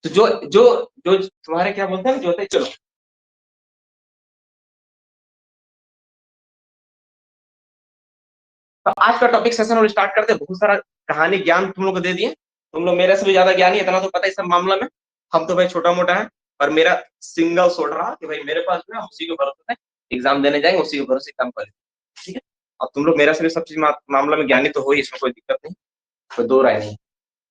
तो जो जो जो तुम्हारे क्या बोलते हैं जो होते हैं, चलो तो आज का टॉपिक सेशन और स्टार्ट करते हैं। बहुत सारा कहानी ज्ञान तुम लोग को दे दिए, तुम लोग मेरे से भी ज्यादा ज्ञानी, इतना तो पता है इस सब मामला में। हम तो भाई छोटा मोटा है, और मेरा सिंगल सोच रहा कि भाई मेरे पास जो है उसी के भरोसे से एग्जाम देने जाएंगे, उसी के भरोसे काम करें, ठीक है। अब तुम लोग मेरा से भी सब चीज मामला में ज्ञानी तो हो ही, इसमें कोई दिक्कत नहीं, कोई दो राय नहीं,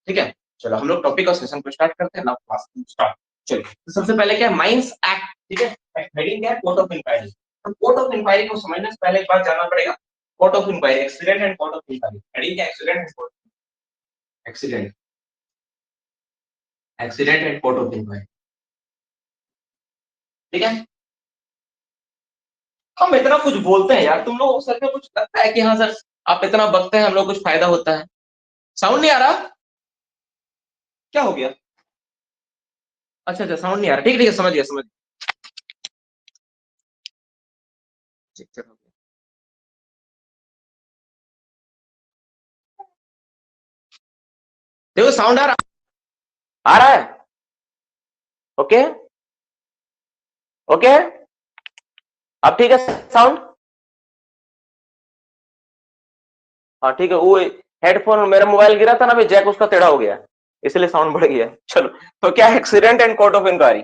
ठीक है। चलो हम लोग टॉपिक और सेशन को स्टार्ट करते हैं। Now class start. चलिए तो सबसे पहले क्या है, माइंस एक्ट, ठीक है। हेडिंग क्या है, कोर्ट ऑफ इंक्वायरी। तो कोर्ट ऑफ इंक्वायरी को समझने से पहले एक बात जानना पड़ेगा, court of inquiry, accident and court of inquiry. Heading क्या है, accident and court, accident, accident and court of inquiry, ठीक है। हम इतना कुछ बोलते हैं यार, तुम लोग सर में कुछ लगता है कि हाँ सर आप इतना बकते हैं हम लोग कुछ फायदा होता है? साउंड नहीं आ रहा, क्या हो गया? अच्छा अच्छा, साउंड नहीं आ रहा, ठीक है ठीक है, समझ गया समझ गया। ठीक, चलो। देखो साउंड आ रहा है, ओके ओके, अब ठीक है साउंड। हाँ ठीक है, वो हेडफोन मेरा मोबाइल गिरा था ना, अभी जैक उसका टेढ़ा हो गया, इसलिए साउंड बढ़ गया। चलो तो क्या है, accident and court of inquiry.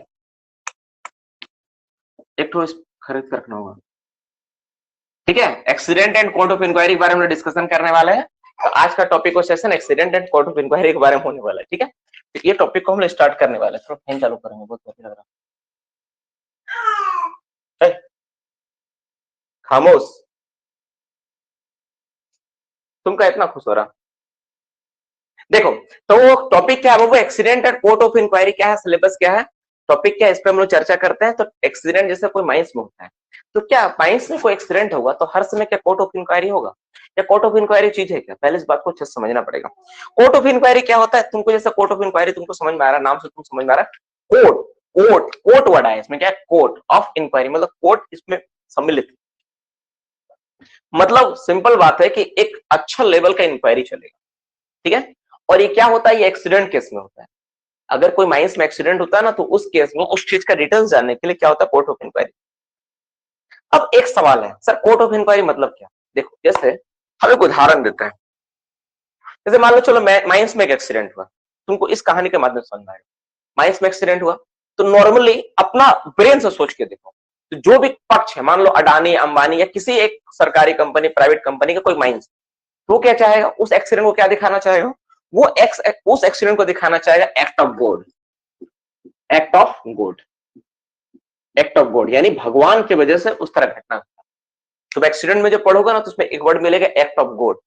एक तो खरीद कर रखना होगा, ठीक है। Accident and court of inquiry के बारे में डिस्कशन करने वाले हैं। तो आज का टॉपिक और session accident and court of inquiry के बारे में होने वाला है, ठीक है। तो ये टॉपिक को हम स्टार्ट करने वाले हैं। थोड़ा फैन चालू करेंगे, बहुत अच्छा लग रहा है। खामोश, तुमका इतना खुश हो रहा, देखो। तो वो टॉपिक क्या है, वो accident and court of inquiry क्या है, सिलेबस क्या है, टॉपिक क्या है, इस पे हम लोग चर्चा करते हैं। तो एक्सीडेंट जैसे कोई माइंस में होता है, तो क्या माइंस में कोई एक्सीडेंट होगा तो हर समय क्या कोर्ट ऑफ इंक्वायरी होगा? या कोर्ट ऑफ इंक्वायरी चीज है क्या? पहले इस बात को अच्छे से समझना पड़ेगा। कोर्ट ऑफ इंक्वायरी क्या होता है, तुमको जैसे कोर्ट ऑफ इंक्वायरी तुमको समझ में आ रहा है, नाम से तुम समझ में आ रहा है। कोर्ट, कोर्ट कोर्ट वर्ड है इसमें, क्या है, कोर्ट ऑफ इंक्वायरी, मतलब कोर्ट इसमें सम्मिलित, मतलब सिंपल बात है कि एक अच्छा लेवल का इंक्वायरी चलेगा, ठीक है। और ये क्या होता है, ये एक्सीडेंट केस में होता है। अगर कोई माइंस में एक्सीडेंट होता है ना, तो उस केस में उस चीज का डिटेल्स जानने के लिए क्या होता है, कोर्ट ऑफ इंक्वायरी। अब एक सवाल है, सर कोर्ट ऑफ इंक्वायरी मतलब क्या? देखो जैसे हम एक उदाहरण देते हैं, जैसे मान लो चलो माइंस में एक एक्सीडेंट हुआ, तुमको इस कहानी के माध्यम से समझ में आएगा। माइंस में एक्सीडेंट हुआ तो नॉर्मली अपना ब्रेन से सोच के देखो, तो जो भी पक्ष है, मान लो अडानी अंबानी या किसी एक सरकारी कंपनी प्राइवेट कंपनी का कोई माइंस, वो क्या चाहेगा, उस एक्सीडेंट को क्या दिखाना चाहेगा, वो उस एक्सीडेंट को दिखाना चाहेगा act of God, act of God, act of God, यानी भगवान की वजह से उस तरह घटना। तो एक्सीडेंट में जो पढ़ोगा ना, तो उसमें एक वर्ड मिलेगा एक्ट ऑफ गॉड।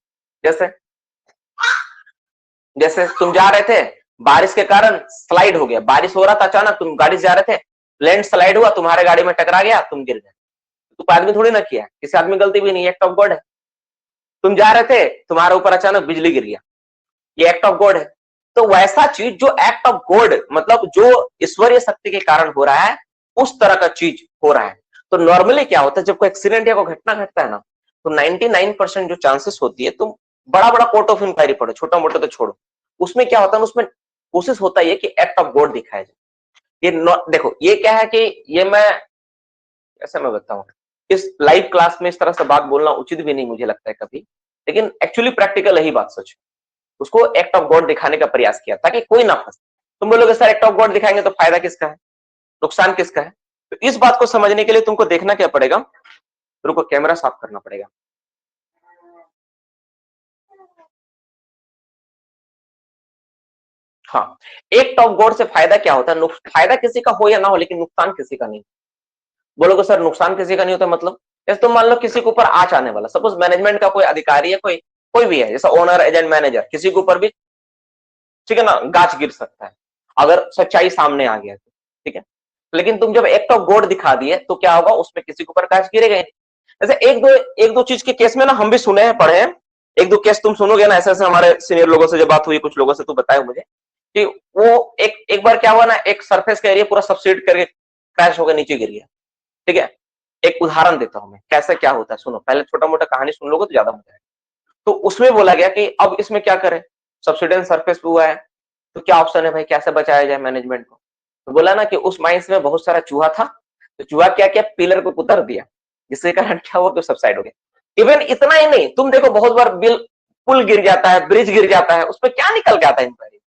जैसे जैसे तुम जा रहे थे, बारिश के कारण स्लाइड हो गया, बारिश हो रहा था, अचानक तुम गाड़ी से जा रहे थे, लैंड स्लाइड हुआ, तुम्हारे गाड़ी में टकरा गया, तुम गिर गए। तुम आदमी थोड़ी ना किया, किसी आदमी गलती भी नहीं, एक्ट ऑफ गॉड है। तुम जा रहे थे, तुम्हारे ऊपर अचानक बिजली गिर गया, ये एक्ट ऑफ गॉड है। तो वैसा चीज जो एक्ट ऑफ गॉड, मतलब जो ईश्वरीय शक्ति के कारण हो रहा है, उस तरह का चीज हो रहा है। तो नॉर्मली क्या होता है, जब कोई एक्सीडेंट या कोई घटना घटता है ना, तो 99% जो चांसेस होती है, तुम बड़ा बड़ा कोर्ट ऑफ इंक्वायरी पढ़ो, छोटा मोटा तो छोड़ो, उसमें क्या होता है, उसमें कोशिश होता है कि एक्ट ऑफ गॉड दिखाया जाए। ये देखो ये क्या है कि ये मैं ऐसा मैं बताऊं, इस लाइव क्लास में इस तरह से बात बोलना उचित भी नहीं मुझे लगता है कभी, लेकिन एक्चुअली प्रैक्टिकल यही बात सच है। उसको एक्ट ऑफ गॉड दिखाने का प्रयास किया ताकि कोई ना फंसे। तुम बोलोगे सर एक्ट ऑफ गॉड दिखाएंगे तो फायदा किसका है, नुकसान किसका है? तो इस बात को समझने के लिए तुमको देखना क्या पड़ेगा, रुको कैमरा साफ करना पड़ेगा। हाँ, एक्ट ऑफ गॉड से फायदा क्या होता है, फायदा किसी का हो या ना हो, लेकिन नुकसान किसी का नहीं। बोलोगे सर नुकसान किसी का नहीं होता मतलब? जैसे तुम मान लो किसी के ऊपर आंच आने वाला, सपोज मैनेजमेंट का कोई अधिकारी है, कोई कोई भी है, जैसा ओनर एजेंट मैनेजर, किसी के ऊपर भी, ठीक है ना, गाछ गिर सकता है अगर सच्चाई सामने आ गया तो, ठीक है। लेकिन तुम जब एक्ट ऑफ गॉड दिखा दिए तो क्या होगा, उसमें किसी के ऊपर गाछ गिरेगा ही नहीं। जैसे एक दो चीज के केस में ना हम भी सुने हैं, पढ़े हैं, एक दो केस तुम सुनोगे ना, ऐसे ऐसे हमारे सीनियर लोगों से जब बात हुई, कुछ लोगों से तो बताया मुझे कि वो एक बार क्या हुआ ना, एक सरफेस का एरिया पूरा सबसिड करके क्रैश होकर नीचे गिर गया, ठीक है। एक उदाहरण देता हूं मैं कैसे क्या होता है, सुनो, पहले छोटा मोटा कहानी सुन लोगे तो ज्यादा मजा आएगा। तो उसमें बोला गया कि अब इसमें क्या करें, सबसिडेंस सरफेस पे हुआ है, तो क्या ऑप्शन है भाई, कैसे बचाया जाए मैनेजमेंट को? तो बोला ना कि उस माइंस में बहुत सारा चूहा था, तो चूहा क्या किया, पिलर को कुतर दिया, जिसके कारण क्या हुआ कि सबसाइड हो गया। इवन इतना ही नहीं, तुम देखो बहुत बार बिल पुल गिर जाता है, ब्रिज गिर जाता है, उसमें क्या निकल के आता है इंक्वायरी?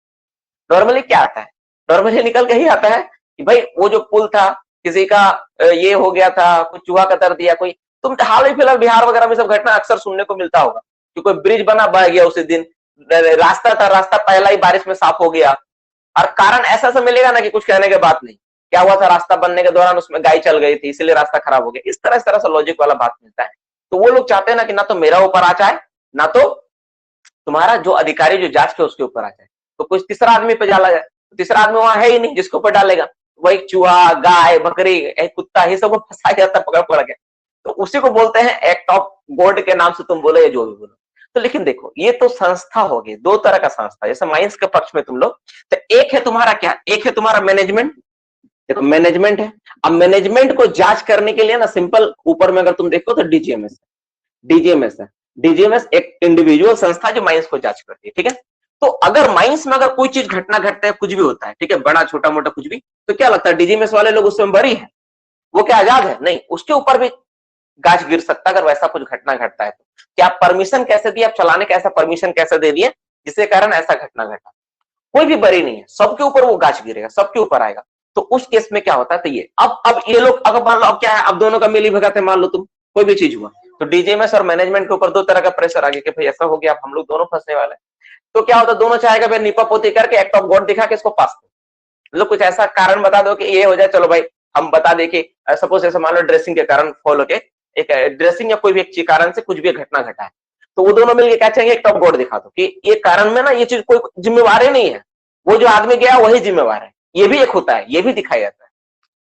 नॉर्मली क्या आता है? नॉर्मली निकल के ही आता है कि भाई वो जो पुल था, किसी का ये हो गया था, कुछ चूहा कतर दिया कोई। तुम हाल ही फिलहाल बिहार वगैरह में सब घटना अक्सर सुनने को मिलता होगा कि कोई ब्रिज बना, बह गया उसी दिन, रास्ता था, रास्ता पहला ही बारिश में साफ हो गया, और कारण ऐसा सा मिलेगा ना कि कुछ कहने के बात नहीं। क्या हुआ था, रास्ता बनने के दौरान उसमें गाय चल गई थी, इसलिए रास्ता खराब हो गया। इस तरह से लॉजिक वाला बात मिलता है। तो वो लोग चाहते हैं ना कि ना तो मेरा ऊपर आ जाए, ना तो तुम्हारा जो अधिकारी जो जांच के उसके ऊपर आ जाए, तो कुछ तीसरा आदमी पे डाला जाए। तीसरा आदमी वहां है ही नहीं जिसके ऊपर डालेगा, वही चूहा, गाय, बकरी, कुत्ता, ये सब को फंसा जाता है पकड़ पकड़ के। तो उसी को बोलते हैं एक्ट ऑफ गॉड के नाम से तुम बोलो या जो भी बोलो। तो लेकिन देखो, ये तो संस्था होगी, दो तरह का संस्था, जैसे माइंस के पक्ष में तुम लोग, तो एक है तुम्हारा क्या, एक है तुम्हारा मैनेजमेंट। देखो मैनेजमेंट है, अब मैनेजमेंट को जांच करने के लिए ना सिंपल ऊपर में अगर तुम देखो तो डीजीएमएस डीजीएमएस है। डीजीएमएस एक इंडिविजुअल संस्था जो माइंस को जांच करती है, ठीक है। तो अगर माइंस में अगर कोई चीज घटना घटता है, कुछ भी होता है, ठीक है, बड़ा छोटा मोटा कुछ भी, तो क्या लगता है डीजीएमएस वाले लोग उसमें बरी है? वो क्या आजाद है? नहीं, उसके ऊपर भी गाज गिर सकता है अगर वैसा कुछ घटना घटता है तो। क्या आप परमिशन कैसे दिए, आप चलाने का ऐसा परमिशन कैसे दे दिए जिसके कारण ऐसा घटना घटा? कोई भी बरी नहीं है, सबके ऊपर वो गाज गिरेगा, सबके ऊपर आएगा। तो उस केस में क्या होता है, तो ये अब ये लोग अगर मान लो, अब क्या है, अब दोनों का मिली भगत है, मान लो तुम कोई भी चीज हुआ, तो डीजीएमएस और मैनेजमेंट के ऊपर दो तरह का प्रेशर आ गया कि भाई ऐसा हो गया, अब हम लोग दोनों फंसने वाले हैं। तो क्या होता है, दोनों चाहेगा भाई नीपा पोती करके एक्ट ऑफ गॉड दिखा के इसको पास कर, मतलब कुछ ऐसा कारण बता दो कि ये हो जाए, चलो भाई हम बता दे कि सपोज ऐसे मान लो ड्रेसिंग के कारण फॉलो के एक ड्रेसिंग या कोई भी एक कारण से कुछ भी घटना घटा है, तो वो दोनों मिलकर क्या चाहेंगे, एक्ट ऑफ गॉड दिखा दो कि ये कारण में ना ये चीज कोई जिम्मेवार ही नहीं है, वो जो आदमी गया वही जिम्मेवार है। ये भी एक होता है, ये भी दिखाया जाता है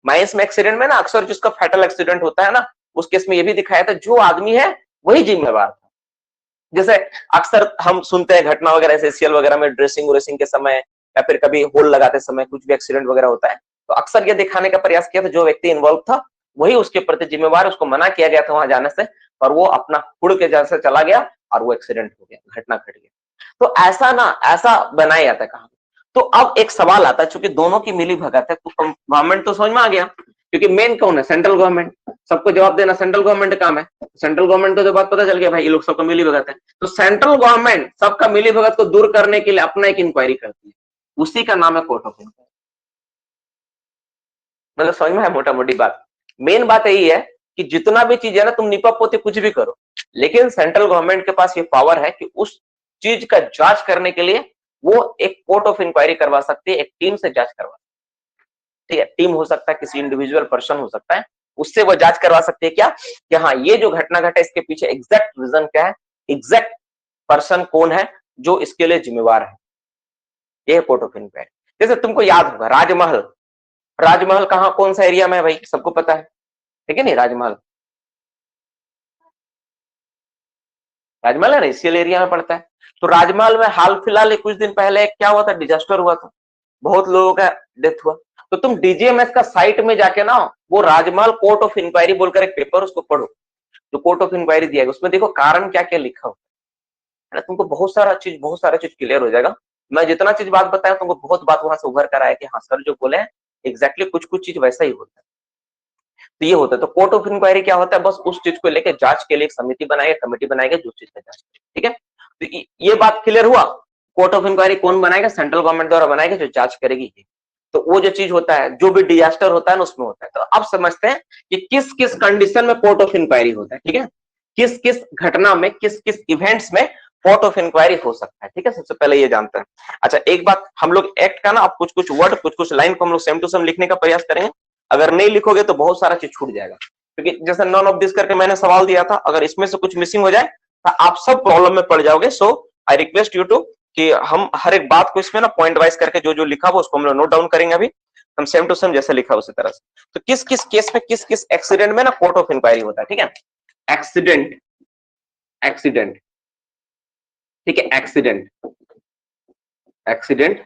माइंस में एक्सीडेंट में ना, अक्सर जिसका फैटल एक्सीडेंट होता है ना, उस केस में ये भी दिखाया था जो आदमी है वही जिम्मेवार था। जैसे अक्सर हम सुनते हैं घटना वगैरह एसएससीएल वगैरह में ड्रेसिंग व्रेसिंग के समय या फिर कभी होल लगाते समय कुछ भी एक्सीडेंट वगैरह होता है, तो अक्सर ये दिखाने का प्रयास किया था जो व्यक्ति इन्वॉल्व था वही उसके प्रति जिम्मेवार, उसको मना किया गया था वहां जाने से, और वो अपना हुड़ के जैसे चला गया और वो एक्सीडेंट हो गया, घटना घट गया। तो ऐसा ना, ऐसा बनाया जाता है कहानी। तो अब एक सवाल आता है, चूंकि दोनों की मिली भगत है तो गवर्नमेंट तो समझ में आ गया, क्योंकि मेन कौन है, सेंट्रल गवर्नमेंट, सबको जवाब देना सेंट्रल गवर्नमेंट का काम है। सेंट्रल गवर्नमेंट को जो बात पता चल गया भाई ये लोग सबका मिली भगत है, तो सेंट्रल गवर्नमेंट सबका मिली भगत को दूर करने के लिए अपना एक इंक्वायरी करती है, उसी का नाम है कोर्ट ऑफ इंक्वायरी। मतलब समझ में है मोटा मोटी बात। मेन बात यही है कि जितना भी चीज है ना, तुम निपा पोते कुछ भी करो, लेकिन सेंट्रल गवर्नमेंट के पास ये पावर है कि उस चीज का जांच करने के लिए वो एक कोर्ट ऑफ इंक्वायरी करवा सकती है, एक टीम से जांच करवा, ठीक है, टीम हो सकता है, किसी इंडिविजुअल पर्सन हो सकता है, उससे वो जांच करवा सकती है क्या कि हाँ ये जो घटना घटा इसके पीछे एग्जैक्ट रीजन क्या है, एग्जैक्ट पर्सन कौन है जो इसके लिए जिम्मेवार है। ये कोर्ट ऑफ इंक्वायरी। जैसे तुमको याद होगा राजमहल, राजमहल कहाँ कौन सा एरिया में है भाई, सबको पता है, ठीक है नहीं, राजमहल, राजमहल है ना, इसी एरिया में पड़ता है। तो राजमहल में हाल फिलहाल कुछ दिन पहले क्या हुआ था, डिजास्टर हुआ था, बहुत लोगों का डेथ हुआ। तो तुम डीजीएमएस का साइट में जाके ना वो राजमहल कोर्ट ऑफ इंक्वायरी बोलकर एक पेपर उसको पढ़ो, जो कोर्ट ऑफ इंक्वायरी दिया है, उसमें देखो कारण क्या क्या लिखा हुआ है ना, तुमको बहुत सारा चीज क्लियर हो जाएगा। मैं जितना चीज बात बताया तुमको बहुत बात वहां से उभर कर आया कि हाँ सर जो बोले हैं एग्जैक्टली कुछ कुछ चीज वैसा ही होता है। तो ये होता है, तो कोर्ट ऑफ इंक्वायरी क्या होता है, बस उस चीज को लेकर जांच के लिए एक समिति बनाएगा, कमेटी बनाएगा जो चीज का जांच, ठीक है। तो ये बात क्लियर हुआ, कोर्ट ऑफ इंक्वायरी कौन बनाएगा, सेंट्रल गवर्नमेंट द्वारा बनाएगा जो जांच करेगी। तो वो जो चीज होता है, जो भी डिजास्टर होता है ना उसमें होता है। तो अब समझते हैं कि किस किस कंडीशन में कोर्ट ऑफ इंक्वायरी होता है, ठीक है, किस किस घटना में, किस किस इवेंट्स में कोर्ट ऑफ इंक्वायरी हो सकता है, ठीक है। सबसे पहले ये जानते हैं। अच्छा एक बात, हम लोग एक्ट का ना अब कुछ कुछ वर्ड, कुछ कुछ लाइन को हम लोग सेम टू सेम लिखने का प्रयास करेंगे। अगर नहीं लिखोगे तो बहुत सारा चीज छूट जाएगा, क्योंकि जैसे नॉन ऑफ दिस करके मैंने सवाल दिया था, अगर इसमें से कुछ मिसिंग हो जाए तो आप सब प्रॉब्लम में पड़ जाओगे। सो आई रिक्वेस्ट यू टू कि हम हर एक बात को इसमें ना पॉइंट वाइज करके जो जो लिखा हुआ उसको हम लोग नोट डाउन करेंगे, अभी हम सेम टू सेम जैसे लिखा उसी तरह से। तो किस किस केस में, किस किस एक्सीडेंट में ना कोर्ट ऑफ इंक्वायरी होता है, ठीक है। एक्सीडेंट, एक्सीडेंट, ठीक है, एक्सीडेंट, एक्सीडेंट,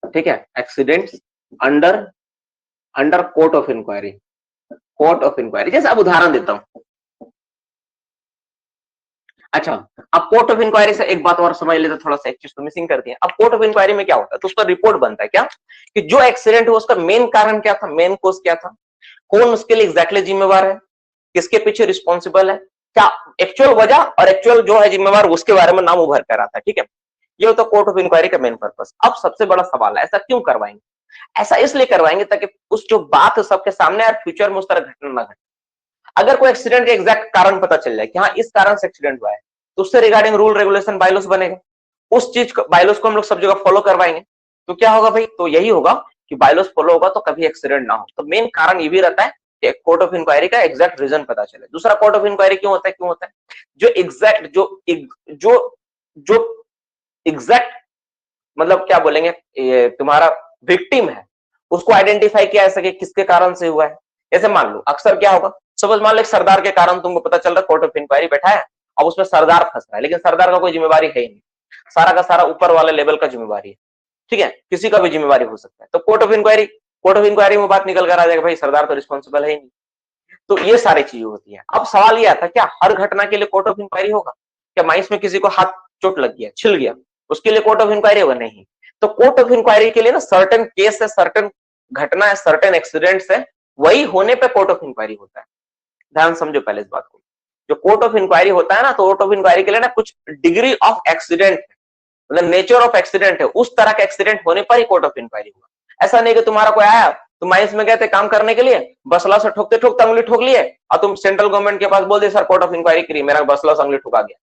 ठीक है, accident under, under court of inquiry, court of inquiry. जैसे अब उदाहरण देता हूं, अच्छा, अब कोर्ट ऑफ इंक्वायरी से एक बात और समझ लेते, थोड़ा सा एक चीज तो मिसिंग कर दी है। अब कोर्ट ऑफ इंक्वायरी में क्या होता है, तो उसका रिपोर्ट बनता है क्या, कि जो एक्सीडेंट हुआ उसका मेन कारण क्या था, मेन कोज क्या था, कौन उसके लिए एग्जैक्टली जिम्मेवार है, किसके पीछे रिस्पॉन्सिबल है, क्या एक्चुअल वजह और एक्चुअल जो है जिम्मेवार उसके बारे में नाम उभर कर आता है। ठीक है, ये होता है कोर्ट ऑफ इंक्वायरी का मेन पर्पस। अब सबसे बड़ा सवाल है, ऐसा क्यों करवाएंगे? ऐसा इसलिए करवाएंगे ताकि उस जो बात है सबके सामने और फ्यूचर में उस तरह घटना ना घटे। अगर कोई एक्सीडेंट के एग्जैक्ट कारण पता चल जाए कि हाँ इस कारण से एक्सीडेंट हुआ है, तो उससे रिगार्डिंग रूल रेगुलेशन बायलॉस बनेगा, उस चीज को बायलॉस को हम लोग सब जगह फॉलो करवाएंगे। तो क्या होगा भाई, तो यही होगा कि बायलॉस फॉलो होगा तो कभी एक्सीडेंट ना हो। तो मेन कारण ये भी रहता है कि कोर्ट ऑफ इंक्वायरी का एग्जैक्ट रीजन पता चले। दूसरा, कोर्ट ऑफ इंक्वायरी क्यों होता है, क्यों होता है, जो एग्जैक्ट जो जो एग्जैक्ट मतलब क्या बोलेंगे, ये तुम्हारा विक्टिम है, उसको आइडेंटिफाई किया जा सके किसके कारण से हुआ है। जैसे मान लो अक्सर क्या होगा, सपोज मान लो एक सरदार के कारण तुमको पता चल रहा है, कोर्ट ऑफ इंक्वायरी बैठा है, अब उसमें सरदार फंस रहा है, लेकिन सरदार का कोई जिम्मेवारी है ही नहीं, सारा का सारा ऊपर वाले लेवल का जिम्मेवारी है। ठीक है, किसी का भी जिम्मेवारी हो सकता है, तो कोर्ट ऑफ इंक्वायरी में बात निकल कर आ जाएगा, भाई सरदार तो रिस्पॉन्सिबल है ही नहीं। तो ये सारी चीजें होती है। अब सवाल ये आता है, क्या हर घटना के लिए कोर्ट ऑफ इंक्वायरी होगा? क्या माइंस में किसी को हाथ चोट लग गया, छिल गया, उसके लिए कोर्ट ऑफ इंक्वायरी होगा? नहीं। तो कोर्ट ऑफ इंक्वायरी के लिए ना सर्टेन केस है, सर्टेन घटना है, सर्टेन एक्सीडेंट्स है, वही होने पे कोर्ट ऑफ इंक्वायरी होता है। ध्यान समझो पहले इस बात को। जो कोर्ट ऑफ इंक्वायरी होता है ना, तो कोर्ट ऑफ इंक्वायरी के लिए ना कुछ डिग्री ऑफ एक्सीडेंट, मतलब नेचर ऑफ एक्सीडेंट है, उस तरह का एक्सीडेंट होने पर ही कोर्ट ऑफ इंक्वायरी होगा। ऐसा नहीं कि तुम्हारा कोई आया, तुम माइंस में गए थे काम करने के लिए, बसला से ठोकते ठोकते अंगुली ठोक लिए और तुम सेंट्रल गवर्नमेंट के पास बोल दिए सर कोर्ट ऑफ इंक्वायरी करी, मेरा बसला से अंगुली ठुका गया।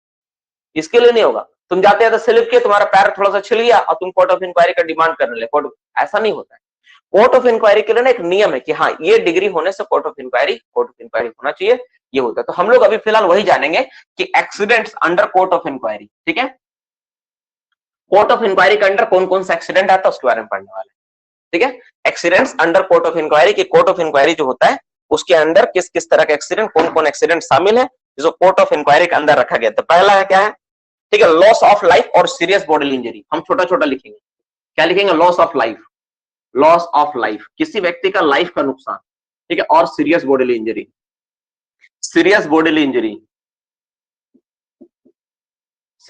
इसके लिए नहीं होगा। तुम जाते हैं तो स्लिप किए, तुम्हारा पैर थोड़ा सा छिल गया और तुम कोर्ट ऑफ इंक्वायरी का डिमांड करने लगे, कोर्ट, ऐसा नहीं होता है। कोर्ट ऑफ इंक्वायरी के लिए ना एक नियम है कि हाँ ये डिग्री होने से कोर्ट ऑफ इंक्वायरी होना चाहिए, ये होता है। तो हम लोग अभी फिलहाल वही जानेंगे कि accidents under court of inquiry. ठीक है, कोर्ट ऑफ इंक्वायरी के अंडर कौन कौन सा एक्सीडेंट आता है उसके बारे में पढ़ने वाले। ठीक है, accidents under court of inquiry, की कोर्ट ऑफ इंक्वायरी जो होता है उसके अंदर किस किस तरह के एक्सीडेंट, कौन कौन एक्सीडेंट शामिल है जो कोर्ट ऑफ इंक्वायरी के अंदर रखा गया। तो पहला है क्या है, ठीक है, लॉस ऑफ लाइफ और सीरियस बॉडी इंजरी। हम छोटा छोटा लिखेंगे, क्या लिखेंगे, loss of life, loss of life, किसी व्यक्ति का लाइफ का नुकसान। ठीक है, और serious body injury, serious body injury,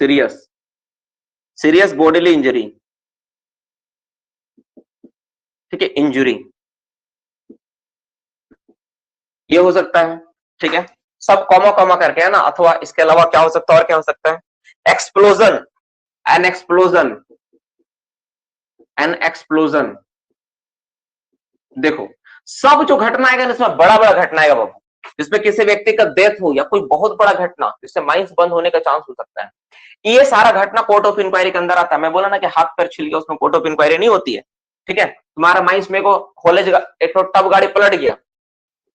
serious serious body injury. ठीक है, इंजुरी ये हो सकता है। ठीक है, सब कॉमा कॉमा करके है ना, अथवा इसके अलावा क्या हो सकता है, और क्या हो सकता है, explosion, N explosion, N explosion. देखो सब जो घटना आएगा इसमें बड़ा बड़ा घटना आएगा बाबू, जिसमें किसी व्यक्ति का डेथ हो या कोई बहुत बड़ा घटना जिससे माइंस बंद होने का चांस हो सकता है, ये सारा घटना कोर्ट ऑफ इंक्वायरी के अंदर आता है। मैं बोला ना कि हाथ पैर छिल गया, उसमें कोर्ट ऑफ इंक्वायरी नहीं होती है। ठीक है, तुम्हारा माइंस में को कॉलेज एक टब गाड़ी पलट गया,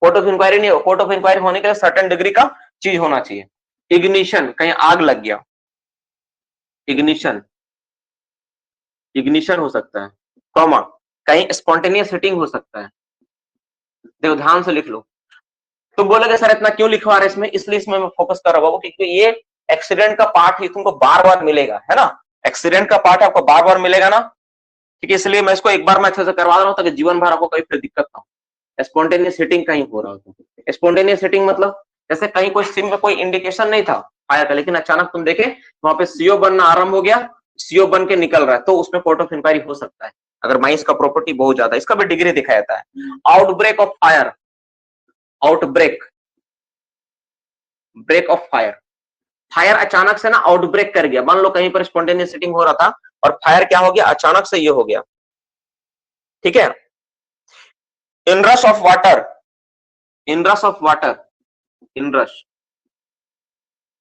कोर्ट ऑफ इंक्वायरी नहीं हो। कोर्ट ऑफ इंक्वायरी होने के लिए सर्टेन डिग्री का चीज होना चाहिए। इग्निशन, कहीं आग लग गया, इग्निशन, इग्निशन हो सकता है, कॉमा, कहीं स्पॉन्टेनियस हिटिंग हो सकता है। देखो ध्यान से लिख लो। तुम बोलोगे सर इतना क्यों लिखवा रहे इसमें, इसलिए इसमें मैं फोकस कर रहा हूँ क्योंकि ये एक्सीडेंट का पार्ट ही तुमको बार बार मिलेगा, है ना, एक्सीडेंट का पार्ट आपको बार बार मिलेगा ना। ठीक है, इसलिए मैं इसको एक बार में अच्छे से करवा रहा हूँ ताकि जीवन भर आपको कहीं फिर दिक्कत ना हो। स्पॉन्टेनियस हिटिंग कहीं हो रहा हो, स्पॉन्टेनियस हिटिंग मतलब जैसे कहीं कोई सिम में कोई इंडिकेशन नहीं था फायर का, लेकिन अचानक तुम देखे वहां पे सीओ बनना आरंभ हो गया, सीओ बन के निकल रहा है, तो उसमें कोर्ट ऑफ इंक्वायरी हो सकता है अगर माइंस का प्रॉपर्टी बहुत ज्यादा है। इसका भी डिग्री दिखाया जाता है। Outbreak of fire, outbreak, break of fire, fire अचानक से ना आउटब्रेक कर गया, मान लो कहीं पर स्पॉन्टेनियस हिटिंग हो रहा था और फायर क्या हो गया, अचानक से ये हो गया। ठीक है, inrush of water, inrush of water, inrush,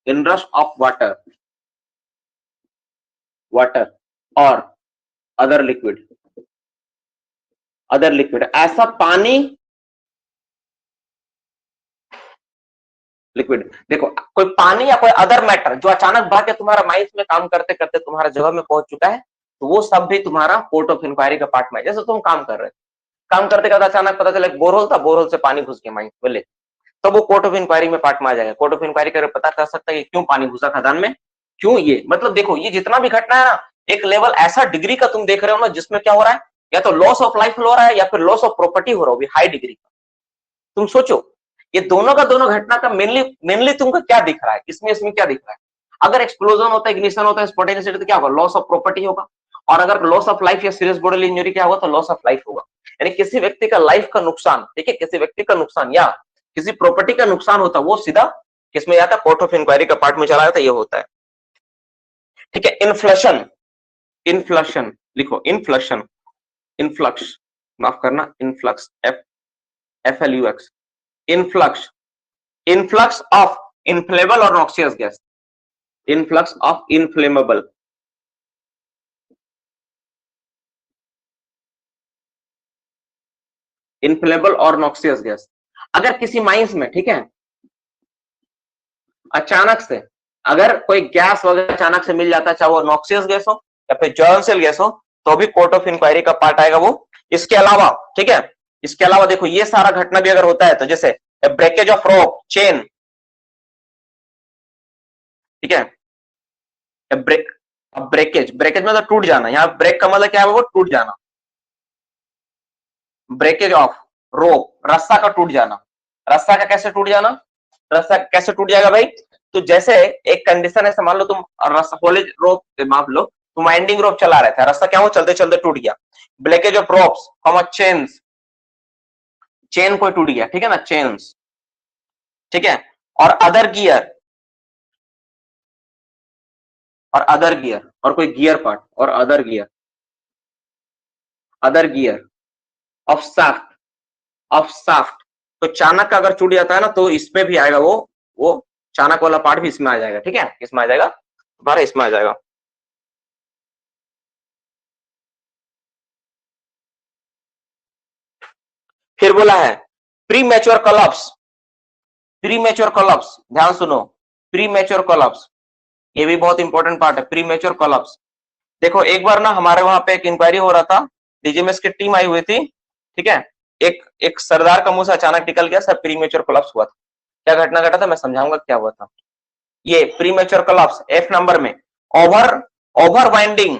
inrush of water, water और अदर लिक्विड, अदर लिक्विड, ऐसा पानी, लिक्विड। देखो कोई पानी या कोई अदर मैटर जो अचानक बह के तुम्हारा माइंस में काम करते करते तुम्हारा जगह में पहुंच चुका है, तो वो सब भी तुम्हारा कोर्ट ऑफ इंक्वायरी का पार्ट में। जैसे तुम काम कर रहे थे, काम करते करते अचानक पता चला बोरहोल था, बोरहोल से पानी घुस गया माइंस बोले, तो वो कोर्ट ऑफ इंक्वायरी में पार्ट में आ जाएगा। कोर्ट ऑफ इंक्वायरी कर पता कर सकता है कि क्यों पानी घुसा खदान में, क्यों ये, मतलब देखो ये जितना भी घटना है ना, एक लेवल ऐसा डिग्री का तुम देख रहे हो ना जिसमें क्या हो रहा है, या तो लॉस ऑफ लाइफ हो रहा है या फिर लॉस ऑफ प्रॉपर्टी हो रहा है, हाई डिग्री का। तुम सोचो ये दोनों का दोनों घटना का मेनली तुमको क्या दिख रहा है, इसमें इसमें क्या दिख रहा है, अगर एक्सप्लोजन होता है, इग्निशन होता है, स्पॉन्टेनियस तो क्या होगा, लॉस ऑफ प्रॉपर्टी होगा। और अगर लॉस ऑफ लाइफ या सीरियस बॉडीली इंजरी क्या होगा, तो लॉस ऑफ लाइफ होगा। यानी किसी व्यक्ति का लाइफ का नुकसान, ठीक है, किसी व्यक्ति का नुकसान या किसी प्रॉपर्टी का नुकसान होता है, वो सीधा किसमें जाता है, कोर्ट ऑफ इंक्वायरी का पार्ट में चला जाता है, ये होता है। ठीक है, इन्फ्लेशन, इन्फ्लेशन लिखो, इन्फ्लेशन, इनफ्लक्स, माफ करना, influx, FLUX, influx, influx of inflammable और noxious gas, influx of inflammable, inflammable और नॉक्सियस गैस। अगर किसी माइंस में, ठीक है, अचानक से अगर कोई गैस वगैरह अचानक से मिल जाता है, चाहे वो नॉक्सियस गैस हो या फिर जॉर्नसेल गैस हो, तो भी कोर्ट ऑफ इंक्वायरी का पार्ट आएगा वो। इसके अलावा, ठीक है, इसके अलावा देखो ये सारा घटना भी अगर होता है, तो जैसे ब्रेकेज ऑफ रोप चेन, ठीक है, ब्रेकेज, ब्रेकेज मतलब टूट जाना, यहाँ ब्रेक का मतलब क्या है, वो टूट जाना, ब्रेकेज ऑफ रोप, रस्सा का टूट जाना। रस्सा का कैसे टूट जाना, रस्सा कैसे टूट जाएगा भाई, तो जैसे एक कंडीशन है, मान लो तुम होलेज रोप, माप लो तुम वाइंडिंग रोप चला रहे थे, रस्सा क्या हो, चलते चलते टूट गया। Breakage of ropes, chains, chain कोई टूट गया, ठीक है ना, चेन्स, ठीक है। और अदर गियर, और अदर गियर, और कोई गियर पार्ट, और other gear, other gear of shaft, of shaft. तो चाणक का अगर टूट जाता है ना, तो इसमें भी आएगा वो चाणक वाला पार्ट भी इसमें आ जाएगा, ठीक है, इसमें आ जाएगा, दोबारा इसमें आ जाएगा। फिर बोला है pre mature collapse, pre mature collapse, ध्यान सुनो, प्री मैच्योर कोलैप्स, ये भी बहुत इंपॉर्टेंट पार्ट है, प्री मैच्योर कोलैप्स। देखो एक बार ना हमारे वहां पे एक इंक्वायरी हो रहा था, डीजीएमएस की टीम आई हुई थी, ठीक है, एक सरदार का मुंह से अचानक निकल गया, सब प्री मैच्योर कोलैप्स हुआ था। क्या घटना घटा था, मैं समझाऊंगा क्या हुआ था। ये premature collapse F number में, over winding,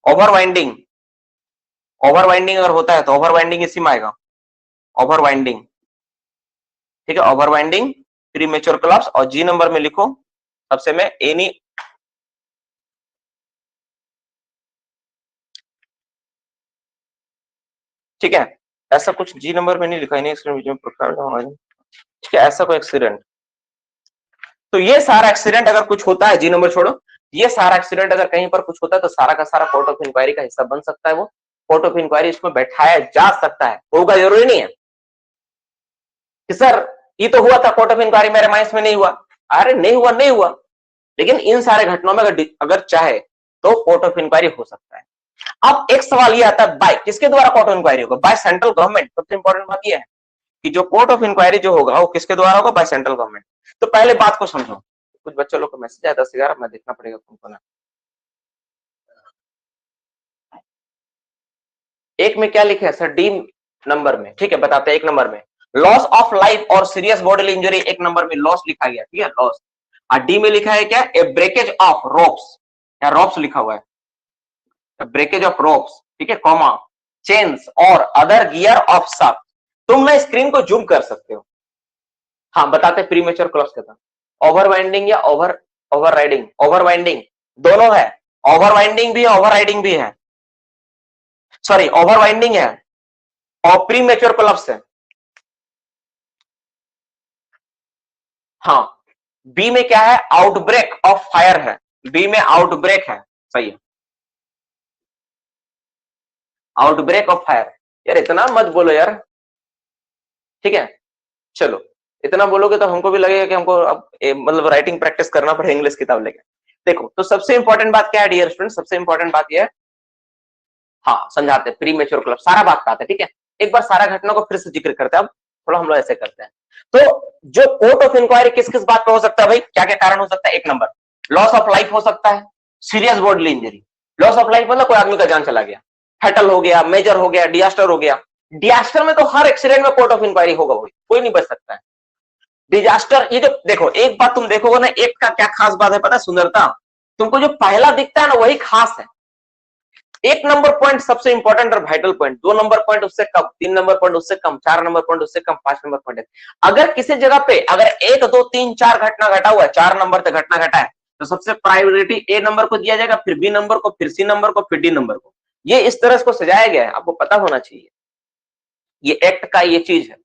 over winding, over winding अगर होता है तो ओवर वाइंडिंग इसी में आएगा, ओवर वाइंडिंग, ठीक है, over winding, pre mature collapse. और G नंबर में लिखो सबसे में एनी, ठीक है, ऐसा कुछ G नंबर में नहीं लिखा है, ठीक है, ऐसा कोई एक्सीडेंट। तो ये सारा एक्सीडेंट अगर कुछ होता है, G नंबर छोड़ो, ये सारा एक्सीडेंट अगर कहीं पर कुछ होता है तो सारा का सारा कोर्ट ऑफ इंक्वायरी का हिस्सा बन सकता है। वो कोर्ट ऑफ इंक्वायरी इसमें बैठाया जा सकता है, होगा जरूरी नहीं है कि सर ये तो हुआ था कोर्ट ऑफ इंक्वायरी, मेरे माइंस में नहीं हुआ। अरे नहीं हुआ, नहीं हुआ, लेकिन इन सारे घटनाओं में अगर चाहे तो कोर्ट ऑफ इंक्वायरी हो सकता है। अब एक सवाल ये आता है, बाय किसके द्वारा कोर्ट ऑफ इंक्वायरी होगा, बाय सेंट्रल गवर्नमेंट। सबसे इंपॉर्टेंट बात यह है कि जो कोर्ट ऑफ इंक्वायरी जो होगा वो किसके द्वारा होगा, बाय सेंट्रल गवर्नमेंट। तो पहले बात को समझो, कुछ बच्चों लोग को मैसेज आया 10-11, मैं देखना पड़ेगा तुमको ना। एक में क्या लिखे है सर, डी नंबर में, ठीक है, बताते हैं। एक नंबर में लॉस ऑफ लाइफ और सीरियस बॉडीली इंजरी, एक नंबर में लॉस लिखा गया, ठीक है, लॉस। और डी में लिखा है क्या, ए ब्रेकेज ऑफ रोप्स, या रोप्स लिखा हुआ है, ब्रेकेज ऑफ रोप्स, ठीक है, कॉमा चेन्स और अदर गियर ऑफ शाफ्ट। तुम ना स्क्रीन को जूम कर सकते हो। हाँ बताते प्री मैच्योर कोलैप्स कहता, ओवर वाइंडिंग या over over riding, over winding दोनों है, ओवर वाइंडिंग भी है, ओवर राइडिंग भी है, सॉरी ओवर वाइंडिंग है और प्री मैच्योर कोलैप्स है। हाँ, बी में क्या है, आउटब्रेक ऑफ फायर है, बी में आउटब्रेक है, सही है, आउटब्रेक ऑफ फायर। यार इतना मत बोलो यार, ठीक है, चलो इतना बोलोगे तो हमको भी लगेगा कि हमको अब मतलब राइटिंग प्रैक्टिस करना पड़ेगा इंग्लिश किताब लेके। देखो तो सबसे इंपॉर्टेंट बात क्या है डियर स्टूडेंट, सबसे इंपॉर्टेंट बात यह है, हाँ समझाते हैं प्री मैच्योर कोलैप्स, सारा बात आते हैं, ठीक है, एक बार सारा घटना को फिर से जिक्र करते हैं। अब थोड़ा हम लोग ऐसे करते हैं, तो जो कोर्ट ऑफ इंक्वायरी किस किस बात पे हो सकता है भाई, क्या क्या कारण हो सकता है। एक नंबर लॉस ऑफ लाइफ हो सकता है, serious bodily injury, loss of life मतलब कोई आदमी का जान चला गया, फैटल हो गया, मेजर हो गया, डिजास्टर हो गया। डिजास्टर में तो हर एक्सीडेंट में कोर्ट ऑफ इंक्वायरी होगा, कोई नहीं बच सकता है। डिजास्टर, ये जो देखो एक बात तुम देखोगे ना, एक का क्या खास बात है पता है, सुंदरता, तुमको जो पहला दिखता है ना वही खास है। 1 नंबर पॉइंट सबसे इंपॉर्टेंट और वाइटल पॉइंट, 2 नंबर पॉइंट उससे कम, 3 नंबर पॉइंट उससे कम, 4 नंबर पॉइंट उससे कम, 5 नंबर पॉइंट। अगर किसी जगह पे अगर 1 2 3 4 घटना घटा हुआ है, 4 नंबर तक घटना घटा है, तो सबसे प्रायोरिटी ए नंबर को दिया जाएगा, फिर बी नंबर को, फिर सी नंबर को, फिर डी नंबर को। ये इस तरह से सजाया गया है, आपको पता होना चाहिए। ये एक्ट का ये चीज है।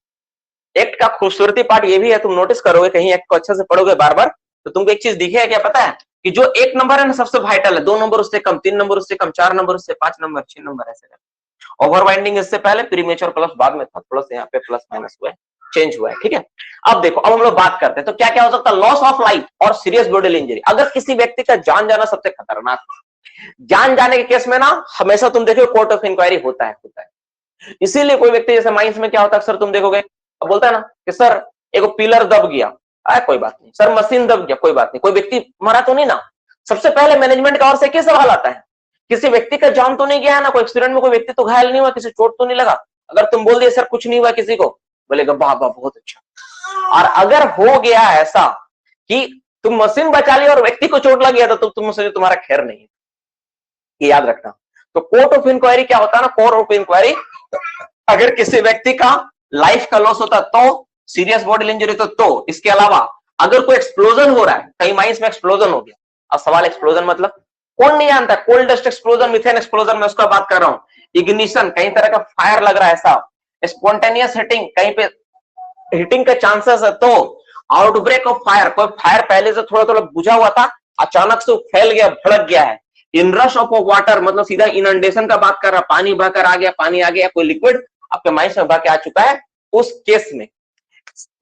एक्ट का खूबसूरती पार्ट ये भी है, तुम नोटिस करोगे कहीं एक्ट को अच्छे से पढ़ोगे बार बार, तो तुमको एक चीज दिखेगा, क्या पता है कि जो 1 नंबर है ना सबसे वाइटल है, 2 नंबर उससे कम, 3 नंबर उससे कम, 4 नंबर उससे, 5 नंबर, 6 नंबर, ऐसे ओवर वाइंडिंग इससे पहले, प्रीमेच्योर कोलैप्स बाद में था, प्लस यहाँ पे प्लस माइनस हुआ है, चेंज हुआ है। ठीक है, अब देखो, अब हम लोग बात करते हैं तो क्या क्या हो सकता है। लॉस ऑफ लाइफ और सीरियस बॉडी इंजरी। अगर किसी व्यक्ति का जान जाना सबसे खतरनाक, जान जाने के केस में ना हमेशा तुम देखो कोर्ट ऑफ इंक्वायरी होता है। इसीलिए कोई व्यक्ति जैसे माइंस में क्या होता है, अक्सर तुम देखोगे बोलता है ना कि सर एक पिलर दब गया, कोई बात नहीं, सर मशीन दब गया, कोई बात नहीं, कोई व्यक्ति मरा तो नहीं ना। सबसे पहले मैनेजमेंट का ओर से क्या सवाल आता है, किसी व्यक्ति का जान तो नहीं गया है ना, कोई एक्सीडेंट में कोई व्यक्ति तो घायल नहीं हुआ, किसी चोट तो नहीं लगा। अगर तुम बोल दिए सर कुछ नहीं हुआ किसी को, बोलेगा वाह वाह बहुत अच्छा। और अगर हो गया ऐसा कि तुम मशीन बचा ली और व्यक्ति को चोट लग गया, तो तुम समझो तुम्हारा खैर नहीं है, ये याद रखना। तो कोर्ट ऑफ इंक्वायरी क्या होता है ना, कोर्ट ऑफ इंक्वायरी, अगर किसी व्यक्ति का लाइफ का लॉस होता तो, सीरियस बॉडी इंजरी तो इसके अलावा अगर कोई एक्सप्लोजन हो रहा है, कहीं माइंस में एक्सप्लोजन हो गया। अब सवाल एक्सप्लोजन मतलब कौन नहीं जानता, कोल्डेस्ट एक्सप्लोजन, मिथेन एक्सप्लोजन, मैं उसका बात कर रहा हूं। इग्निशन, कहीं तरह का फायर लग रहा है ऐसा, स्पॉन्टेनियस हिटिंग, कहीं पे हिटिंग का चांसेस है तो, आउटब्रेक ऑफ फायर, कोई फायर पहले से थोड़ा थोड़ा बुझा हुआ था, अचानक से फैल गया, भड़क गया है। इनरश ऑफ वाटर, मतलब सीधा इनंडेशन का बात कर रहा, पानी बहकर आ गया, पानी आ गया, कोई लिक्विड आपके माइंस में बह के आ चुका है, उस केस में।